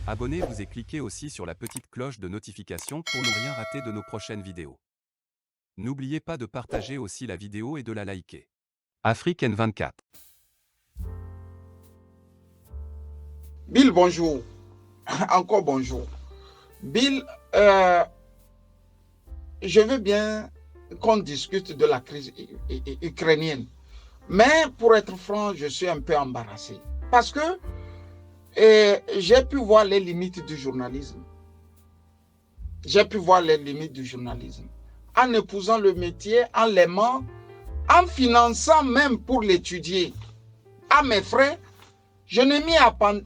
Abonnez-vous et cliquez aussi sur la petite cloche de notification pour ne rien rater de nos prochaines vidéos. N'oubliez pas de partager aussi la vidéo et de la liker. Afrique N24. Bill, bonjour. Encore bonjour. Bill, je veux bien qu'on discute de la crise ukrainienne. Mais pour être franc, je suis un peu embarrassé. Parce que j'ai pu voir les limites du journalisme. J'ai pu voir les limites du journalisme. En épousant le métier, en l'aimant, en finançant même pour l'étudier. À mes frais, je ne m'y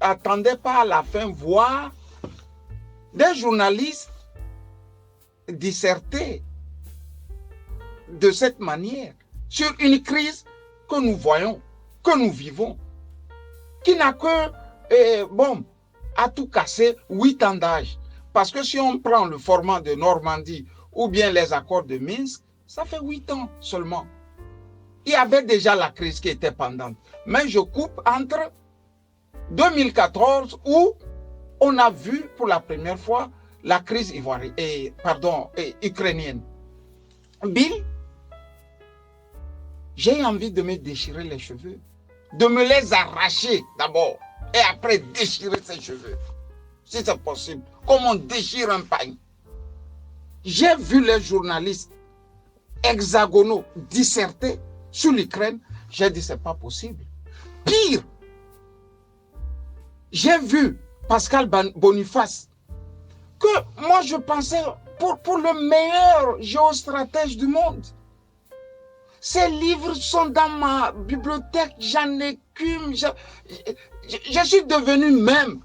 attendais pas à la fin voir des journalistes disserter de cette manière sur une crise que nous voyons, que nous vivons, qui n'a que, à tout casser, 8 ans d'âge. Parce que si on prend le format de Normandie ou bien les accords de Minsk, ça fait 8 ans seulement. Il y avait déjà la crise qui était pendante. Mais je coupe entre 2014 où on a vu pour la première fois la crise ukrainienne. Bill, j'ai envie de me déchirer les cheveux, de me les arracher d'abord et après déchirer ses cheveux, si c'est possible, comme on déchire un pain. J'ai vu les journalistes hexagonaux disserter sur l'Ukraine, j'ai dit c'est pas possible. Pire, j'ai vu Pascal Boniface, que moi je pensais pour le meilleur géostratège du monde. Ces livres sont dans ma bibliothèque, j'en écume. Je suis devenu même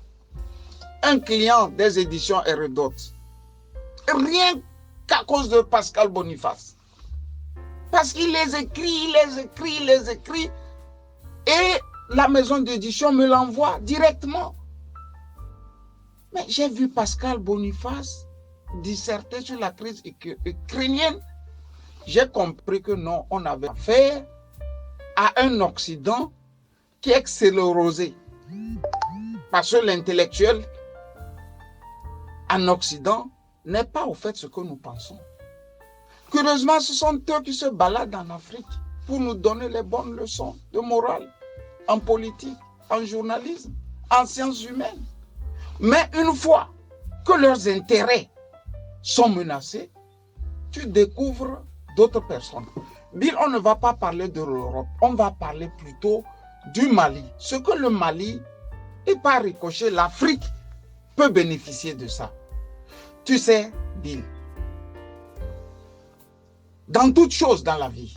un client des éditions Hérodote. Rien qu'à cause de Pascal Boniface. Parce qu'il les écrit, et la maison d'édition me l'envoie directement. Mais j'ai vu Pascal Boniface disserter sur la crise ukrainienne. J'ai compris que non, on avait affaire à un Occident qui est sclérosé. Parce que l'intellectuel en Occident n'est pas au fait de ce que nous pensons. Curieusement, ce sont eux qui se baladent en Afrique pour nous donner les bonnes leçons de morale, en politique, en journalisme, en sciences humaines. Mais une fois que leurs intérêts sont menacés, tu découvres d'autres personnes. Bill, on ne va pas parler de l'Europe, on va parler plutôt du Mali. Ce que le Mali, et par ricochet, l'Afrique peut bénéficier de ça. Tu sais, Bill, dans toute chose dans la vie,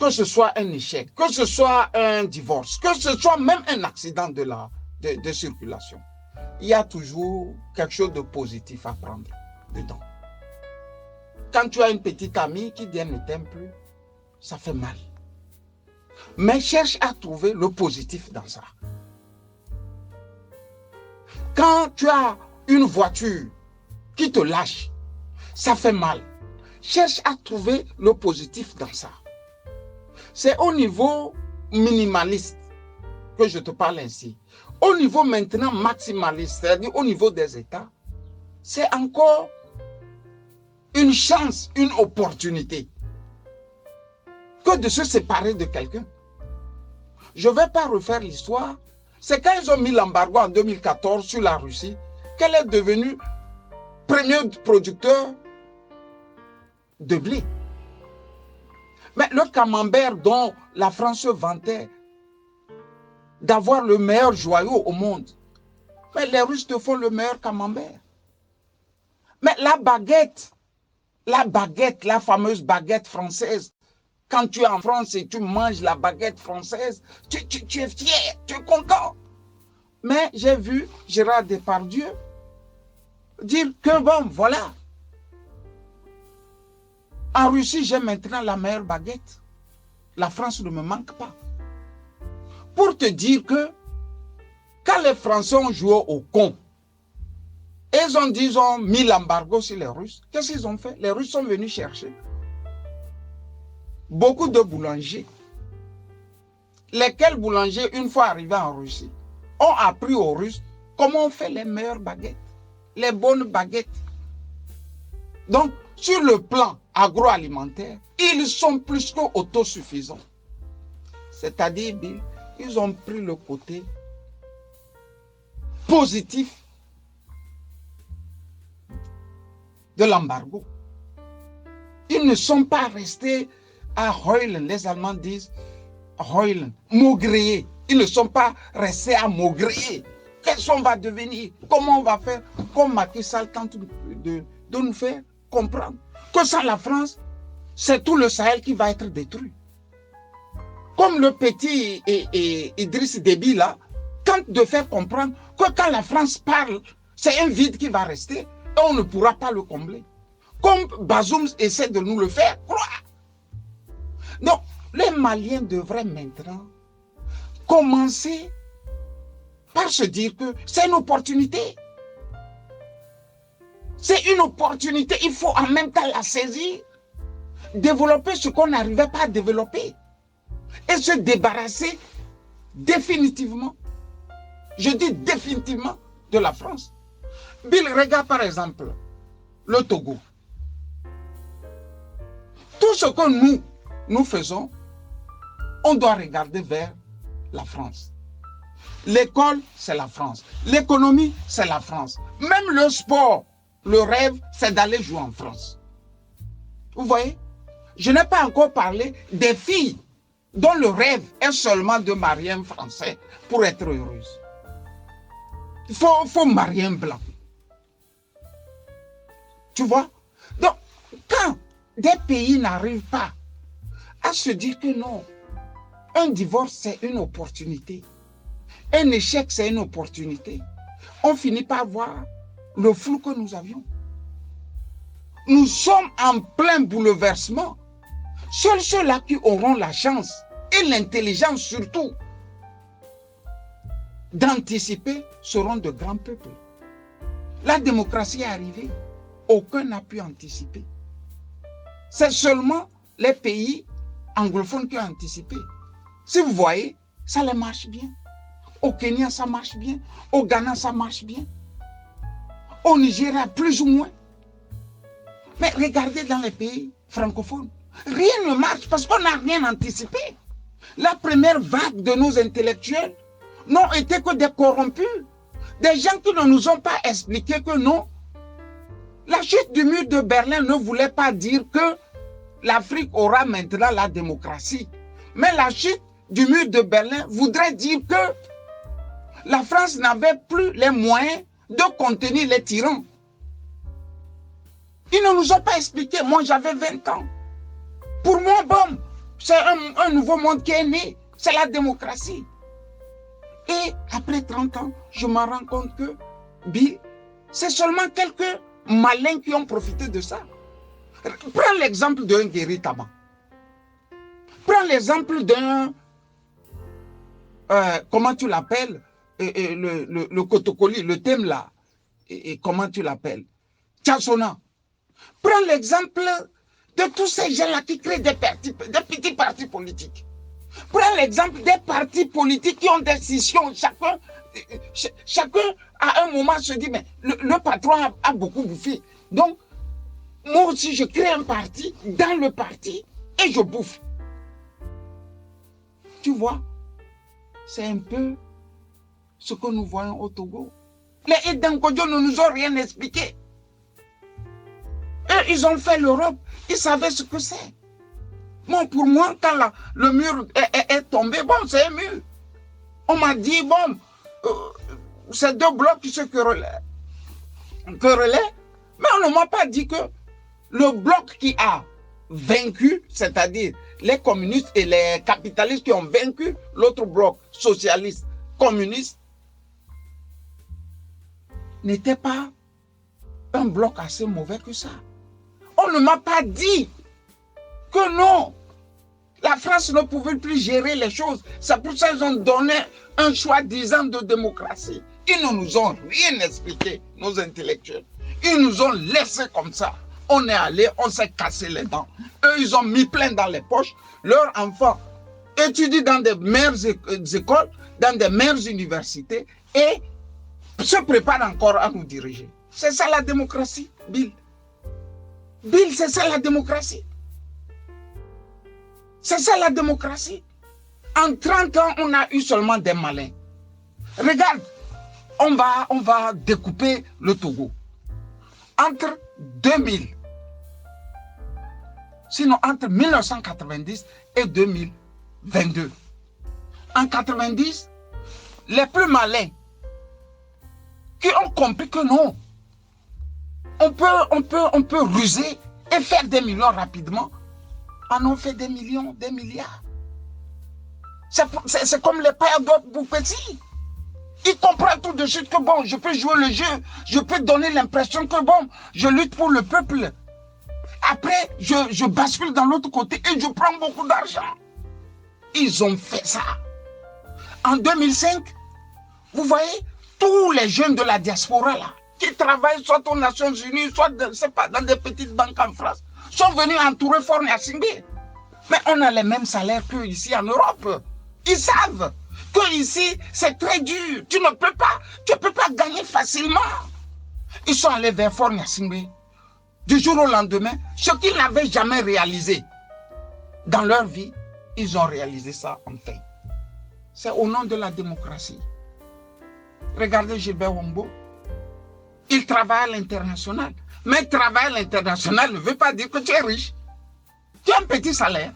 que ce soit un échec, que ce soit un divorce, que ce soit même un accident de circulation, il y a toujours quelque chose de positif à prendre dedans. Quand tu as une petite amie qui dit ne t'aime plus, ça fait mal. Mais cherche à trouver le positif dans ça. Quand tu as une voiture qui te lâche, ça fait mal. Cherche à trouver le positif dans ça. C'est au niveau minimaliste que je te parle ainsi. Au niveau maintenant maximaliste, c'est-à-dire au niveau des États, c'est encore une chance, une opportunité que de se séparer de quelqu'un. Je ne vais pas refaire l'histoire. C'est quand ils ont mis l'embargo en 2014 sur la Russie qu'elle est devenue premier producteur de blé. Mais le camembert dont la France se vantait d'avoir le meilleur joyau au monde, mais les Russes te font le meilleur camembert. Mais la baguette, la fameuse baguette française, quand tu es en France et tu manges la baguette française, tu es fier, tu es content. Mais j'ai vu Gérard Depardieu dire que bon, voilà. En Russie, j'ai maintenant la meilleure baguette. La France ne me manque pas. Pour te dire que quand les Français ont joué au con, ils ont mis l'embargo sur les Russes. Qu'est-ce qu'ils ont fait? Les Russes sont venus chercher beaucoup de boulangers. Lesquels boulangers, une fois arrivés en Russie, ont appris aux Russes comment on fait les meilleures baguettes, les bonnes baguettes. Donc, sur le plan agroalimentaire, ils sont plus qu'autosuffisants. C'est-à-dire, ils ont pris le côté positif de l'embargo. Ils ne sont pas restés à heulen, les Allemands disent heulen, maugréer. Ils ne sont pas restés à maugréer. Qu'est-ce qu'on va devenir? Comment on va faire? Comme Macky Sall tente de nous faire comprendre que sans la France, c'est tout le Sahel qui va être détruit. Comme le petit Idriss Déby là, tente de faire comprendre que quand la France parle, c'est un vide qui va rester et on ne pourra pas le combler. Comme Bazoum essaie de nous le faire croire. Donc, les Maliens devraient maintenant commencer par se dire que c'est une opportunité. C'est une opportunité, il faut en même temps la saisir, développer ce qu'on n'arrivait pas à développer et se débarrasser définitivement, je dis définitivement, de la France. Bill, regarde par exemple le Togo. Tout ce que nous faisons, on doit regarder vers la France. L'école, c'est la France. L'économie, c'est la France. Même le sport, le rêve, c'est d'aller jouer en France. Vous voyez? Je n'ai pas encore parlé des filles dont le rêve est seulement de marier un Français pour être heureuse. Il faut marier un blanc. Tu vois? Donc, quand des pays n'arrivent pas à se dire que non, un divorce, c'est une opportunité. Un échec, c'est une opportunité. On finit par voir le flou que nous avions. Nous sommes en plein bouleversement. Seuls ceux-là qui auront la chance et l'intelligence surtout d'anticiper seront de grands peuples. La démocratie est arrivée. Aucun n'a pu anticiper. C'est seulement les pays anglophones qui ont anticipé. Si vous voyez, ça les marche bien. Au Kenya, ça marche bien. Au Ghana, ça marche bien. Au Nigeria, plus ou moins. Mais regardez dans les pays francophones, rien ne marche parce qu'on n'a rien anticipé. La première vague de nos intellectuels n'ont été que des corrompus. Des gens qui ne nous ont pas expliqué que non. La chute du mur de Berlin ne voulait pas dire que l'Afrique aura maintenant la démocratie. Mais la chute du mur de Berlin voudrait dire que la France n'avait plus les moyens de contenir les tyrans. Ils ne nous ont pas expliqué. Moi, j'avais 20 ans. Pour moi, bon, c'est un nouveau monde qui est né. C'est la démocratie. Et après 30 ans, je me rends compte que, c'est seulement quelques malins qui ont profité de ça. Prends l'exemple d'un Ngueri Taba. Prends l'exemple d'un, comment tu l'appelles, le Kotokoli, le thème là, comment tu l'appelles, Tchassona. Prends l'exemple de tous ces gens-là qui créent des petits partis politiques. Prends l'exemple des partis politiques qui ont des scissions. Chacun à un moment se dit, mais le patron a beaucoup bouffé. Donc, moi aussi, je crée un parti dans le parti et je bouffe. Tu vois, c'est un peu ce que nous voyons au Togo. Les Edankodjo ne nous ont rien expliqué. Eux, ils ont fait l'Europe. Ils savaient ce que c'est. Bon, pour moi, quand le mur est tombé, bon, c'est un mur. On m'a dit, bon, c'est deux blocs qui se querelaient. Mais on ne m'a pas dit que le bloc qui a vaincu, c'est-à-dire les communistes et les capitalistes qui ont vaincu l'autre bloc socialiste, communiste, n'était pas un bloc assez mauvais que ça. On ne m'a pas dit que non, la France ne pouvait plus gérer les choses. C'est pour ça qu'ils ont donné un choix disant de démocratie. Ils ne nous ont rien expliqué, nos intellectuels. Ils nous ont laissé comme ça. On est allé, on s'est cassé les dents. Eux, ils ont mis plein dans les poches. Leurs enfants étudient dans des meilleures écoles, dans des meilleures universités et se prépare encore à nous diriger. C'est ça la démocratie, Bill. Bill, c'est ça la démocratie. C'est ça la démocratie. En 30 ans, on a eu seulement des malins. Regarde, on va découper le Togo. Entre 2000, sinon entre 1990 et 2022. En 90, les plus malins qui ont compris que non, on peut ruser et faire des millions rapidement, en ont fait des millions, des milliards. C'est comme les pères d'autres Boupetsi. Ils comprennent tout de suite que bon, je peux jouer le jeu, je peux donner l'impression que bon, je lutte pour le peuple. Après, je bascule dans l'autre côté et je prends beaucoup d'argent. Ils ont fait ça. En 2005, vous voyez, tous les jeunes de la diaspora là, qui travaillent soit aux Nations Unies, soit dans des petites banques en France, sont venus entourer Faure Gnassingbé. Mais on a les mêmes salaires qu'ici en Europe. Ils savent que ici c'est très dur. Tu ne peux pas gagner facilement. Ils sont allés vers Faure Gnassingbé. Du jour au lendemain, ce qu'ils n'avaient jamais réalisé dans leur vie, ils ont réalisé ça enfin. C'est au nom de la démocratie. Regardez Gilbert Wombo. Il travaille à l'international. Mais travailler à l'international ne veut pas dire que tu es riche. Tu as un petit salaire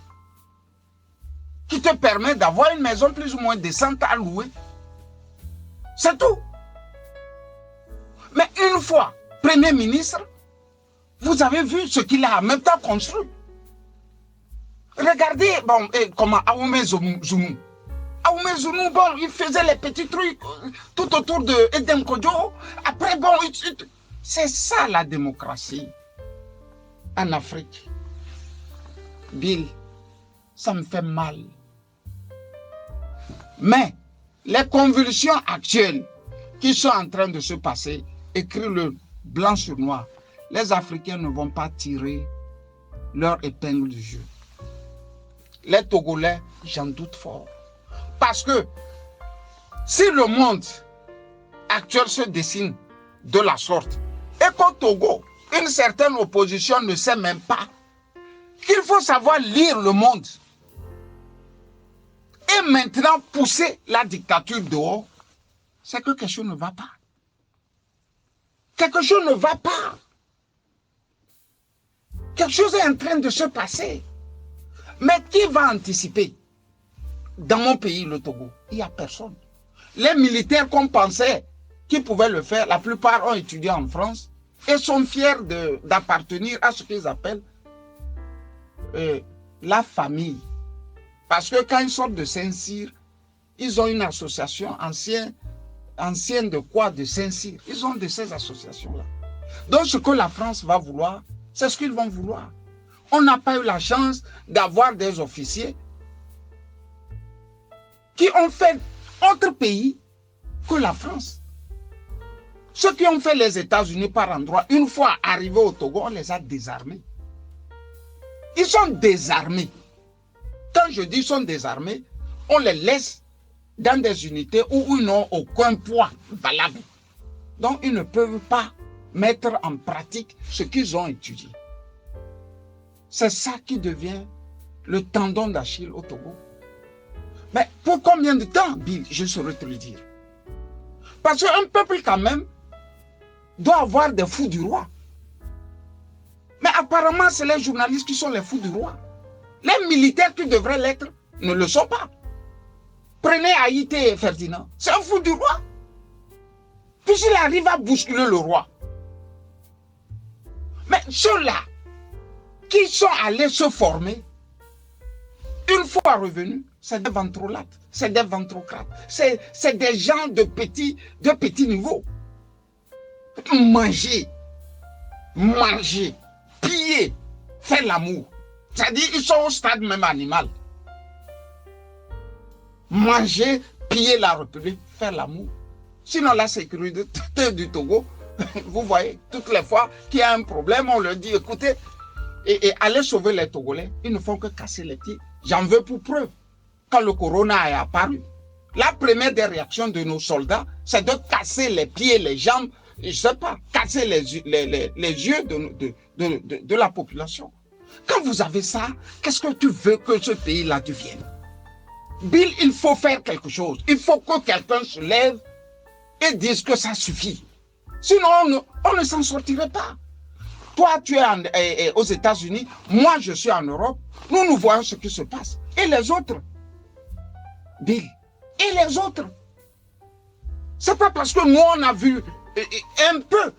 qui te permet d'avoir une maison plus ou moins décente à louer. C'est tout. Mais une fois Premier ministre, vous avez vu ce qu'il a en même temps construit. Regardez, bon, comment Aoumé Zounou. Aoumé Zounou, bon, il faisait les petits trucs tout autour de Edem Kodjo. Après, bon, c'est ça la démocratie en Afrique. Bill, ça me fait mal. Mais les convulsions actuelles qui sont en train de se passer, écris-le blanc sur noir, les Africains ne vont pas tirer leur épingle du jeu. Les Togolais, j'en doute fort. Parce que si le monde actuel se dessine de la sorte, et qu'au Togo, une certaine opposition ne sait même pas qu'il faut savoir lire le monde et maintenant pousser la dictature dehors, c'est que quelque chose ne va pas. Quelque chose ne va pas. Quelque chose est en train de se passer. Mais qui va anticiper? Dans mon pays, le Togo, il n'y a personne. Les militaires qu'on pensait qu'ils pouvaient le faire, la plupart ont étudié en France et sont fiers d'appartenir à ce qu'ils appellent la famille. Parce que quand ils sortent de Saint-Cyr, ils ont une association ancienne de quoi? De Saint-Cyr. Ils ont de ces associations-là. Donc ce que la France va vouloir, c'est ce qu'ils vont vouloir. On n'a pas eu la chance d'avoir des officiers qui ont fait autre pays que la France. Ceux qui ont fait les États-Unis par endroit, une fois arrivés au Togo, on les a désarmés. Ils sont désarmés. Quand je dis ils sont désarmés, on les laisse dans des unités où ils n'ont aucun poids valable. Donc ils ne peuvent pas mettre en pratique ce qu'ils ont étudié. C'est ça qui devient le tendon d'Achille au Togo. Mais pour combien de temps, Bill, je saurais te le dire? Parce qu'un peuple quand même doit avoir des fous du roi. Mais apparemment, c'est les journalistes qui sont les fous du roi. Les militaires qui devraient l'être ne le sont pas. Prenez Haïté Ferdinand, c'est un fou du roi. Puisqu'il arrive à bousculer le roi. Mais ceux-là qui sont allés se former, une fois revenus, c'est des ventrolates, c'est des ventrocrates, c'est des gens de petit niveau. Manger, piller, faire l'amour. C'est-à-dire ils sont au stade même animal. Manger, piller la République, faire l'amour. Sinon la sécurité du Togo, vous voyez, toutes les fois qu'il y a un problème, on leur dit, écoutez, et allez sauver les Togolais, ils ne font que casser les pieds. J'en veux pour preuve. Quand le corona est apparu, La première des réactions de nos soldats, c'est de casser les pieds, les jambes, je ne sais pas, casser les yeux de la population. Quand vous avez ça, qu'est-ce que tu veux que ce pays-là devienne? Bill, il faut faire quelque chose. Il faut que quelqu'un se lève et dise que ça suffit. Sinon, on ne s'en sortirait pas. Toi, tu es aux États-Unis, moi, je suis en Europe. Nous voyons ce qui se passe. Et les autres, Bill, et les autres. C'est pas parce que nous, on a vu un peu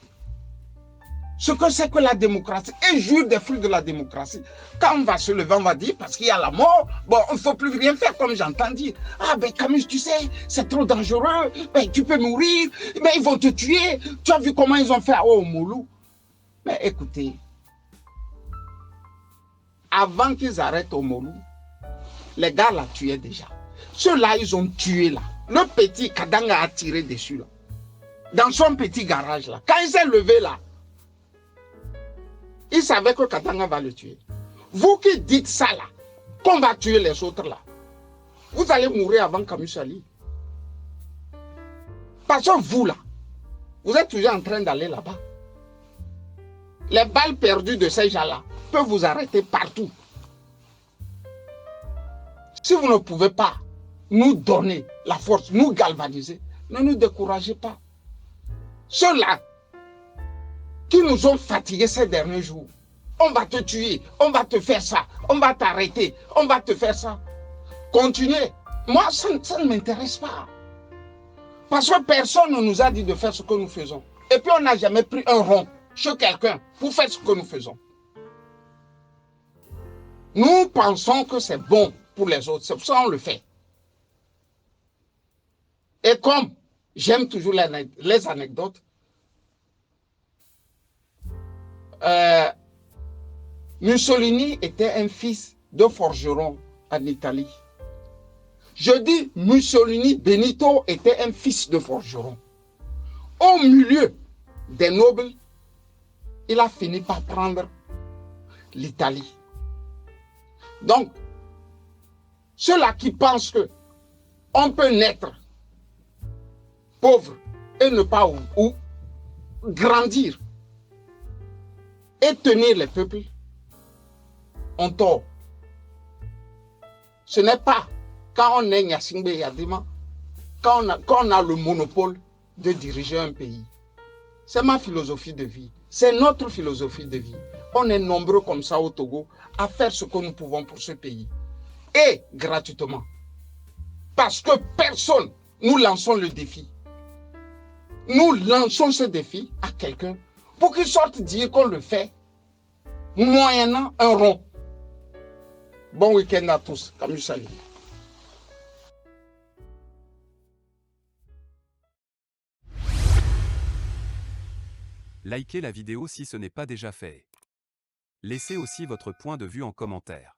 ce que c'est que la démocratie et jouir des fruits de la démocratie. Quand on va se lever, on va dire, parce qu'il y a la mort, bon, il ne faut plus rien faire, comme j'entends dire. Ah, ben Camus, tu sais, c'est trop dangereux, ben, tu peux mourir, ben, ils vont te tuer. Tu as vu comment ils ont fait à Oumoulou? Mais écoutez, avant qu'ils arrêtent Oumoulou, les gars la tuaient déjà. Ceux-là, ils ont tué là. Le petit Kadanga a tiré dessus là. Dans son petit garage là. Quand il s'est levé là, il savait que Katanga va le tuer. Vous qui dites ça là, qu'on va tuer les autres là, vous allez mourir avant Camus Ali. Parce que vous là, vous êtes toujours en train d'aller là-bas. Les balles perdues de ces gens-là peuvent vous arrêter partout. Si vous ne pouvez pas nous donner la force, nous galvaniser, ne nous découragez pas. Ceux-là qui nous ont fatigués ces derniers jours, on va te tuer, on va te faire ça, on va t'arrêter, on va te faire ça. Continuez. Moi, ça ne m'intéresse pas. Parce que personne ne nous a dit de faire ce que nous faisons. Et puis, on n'a jamais pris un rond chez quelqu'un pour faire ce que nous faisons. Nous pensons que c'est bon pour les autres. C'est pour ça qu'on le fait. Et comme j'aime toujours les anecdotes, Mussolini était un fils de forgeron en Italie. Je dis Mussolini, Benito était un fils de forgeron. Au milieu des nobles, il a fini par prendre l'Italie. Donc, ceux-là qui pensent que on peut naître pauvre et ne pas ou grandir et tenir les peuples ont tort. Ce n'est pas quand on est Nyasingbe Yadima, quand on a le monopole de diriger un pays. C'est ma philosophie de vie. C'est notre philosophie de vie. On est nombreux comme ça au Togo à faire ce que nous pouvons pour ce pays. Et gratuitement. Parce que personne, nous lançons le défi. Nous lançons ce défi à quelqu'un pour qu'il sorte dire qu'on le fait moyennant un rond. Bon week-end à tous. Camus salut. Likez la vidéo si ce n'est pas déjà fait. Laissez aussi votre point de vue en commentaire.